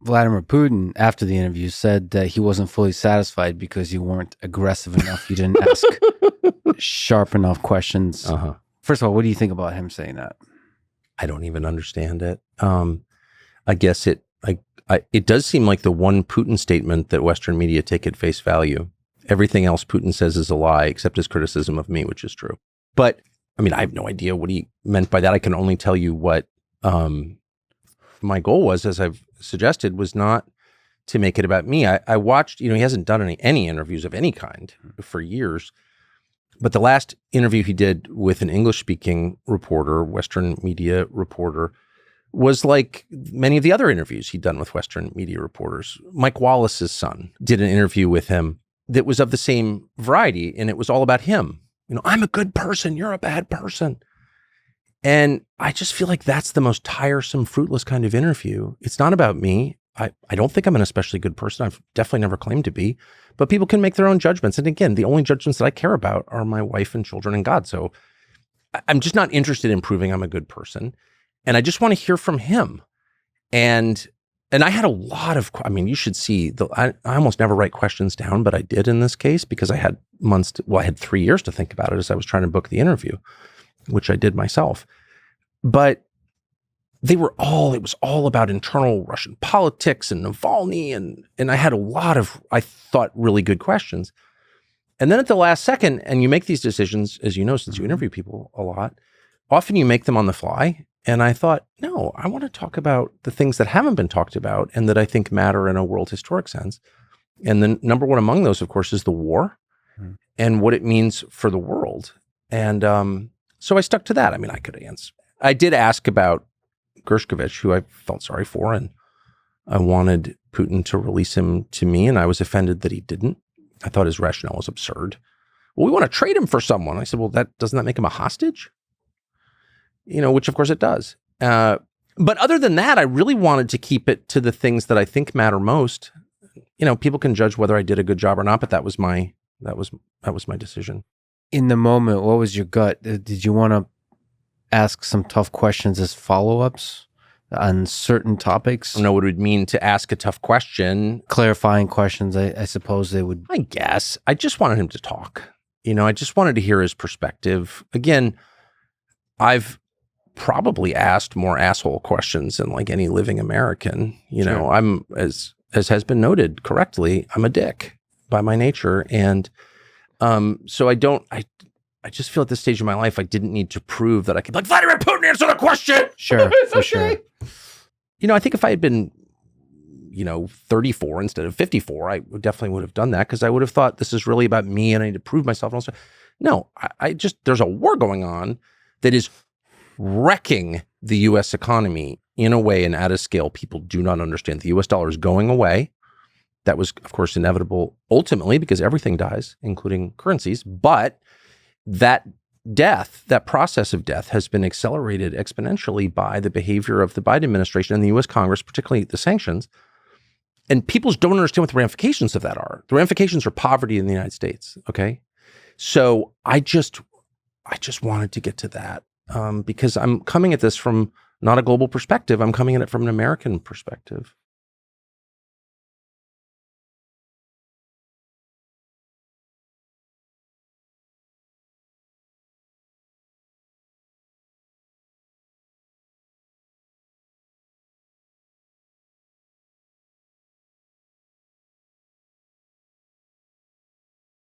Vladimir Putin, after the interview, said that he wasn't fully satisfied because you weren't aggressive enough. You didn't ask sharp enough questions. First of all, what do you think about him saying that? I don't even understand it. I guess it does seem like the one Putin statement that Western media take at face value. Everything else Putin says is a lie, except his criticism of me, which is true. But I mean, I have no idea what he meant by that. I can only tell you what my goal was, as I've suggested, was not to make it about me. I watched, he hasn't done any interviews of any kind for years. But the last interview he did with an English-speaking reporter, Western media reporter, was like many of the other interviews he'd done with Western media reporters. Mike Wallace's son did an interview with him that was of the same variety, and it was all about him. I'm a good person, you're a bad person. And I just feel like that's the most tiresome, fruitless kind of interview. It's not about me. I don't think I'm an especially good person. I've definitely never claimed to be, but people can make their own judgments. And again, the only judgments that I care about are my wife and children and God. So I'm just not interested in proving I'm a good person. And I just want to hear from him. And I had a lot of, you should see, I almost never write questions down, but I did in this case because I had I had 3 years to think about it as I was trying to book the interview, which I did myself. But it was all about internal Russian politics and Navalny. And I had a lot of, I thought, really good questions. And then at the last second, and you make these decisions, as you know, since you interview people a lot, often you make them on the fly. And I thought, no, I want to talk about the things that haven't been talked about and that I think matter in a world historic sense. And the number one among those, of course, is the war and what it means for the world. And so I stuck to that. I could answer. I did ask about Gershkovich, who I felt sorry for, and I wanted Putin to release him to me, and I was offended that he didn't. I thought his rationale was absurd. Well, we want to trade him for someone. I said, well, doesn't that make him a hostage? Which of course it does. But other than that, I really wanted to keep it to the things that I think matter most. People can judge whether I did a good job or not, but that was my decision. In the moment, what was your gut? Did you want to ask some tough questions as follow-ups on certain topics? I don't know what it would mean to ask a tough question. Clarifying questions, I suppose they would. I guess. I just wanted him to talk. I just wanted to hear his perspective. Again, I've probably asked more asshole questions than like any living American. Sure. I'm, as has been noted correctly, I'm a dick by my nature. And so I just feel at this stage of my life, I didn't need to prove that I could, like, Vladimir Putin, answer the question. Sure, for sure. I think if I had been, 34 instead of 54, I definitely would have done that because I would have thought this is really about me and I need to prove myself. And also, no, there's a war going on that is wrecking the U.S. economy in a way and at a scale people do not understand. The U.S. dollar is going away. That was, of course, inevitable ultimately because everything dies, including currencies. But that process of death has been accelerated exponentially by the behavior of the Biden administration and the U.S. Congress, particularly the sanctions. And people don't understand what the ramifications of that are. The ramifications are poverty in the United States. Okay. So I just wanted to get to that because I'm coming at this from not a global perspective. I'm coming at it from an American perspective.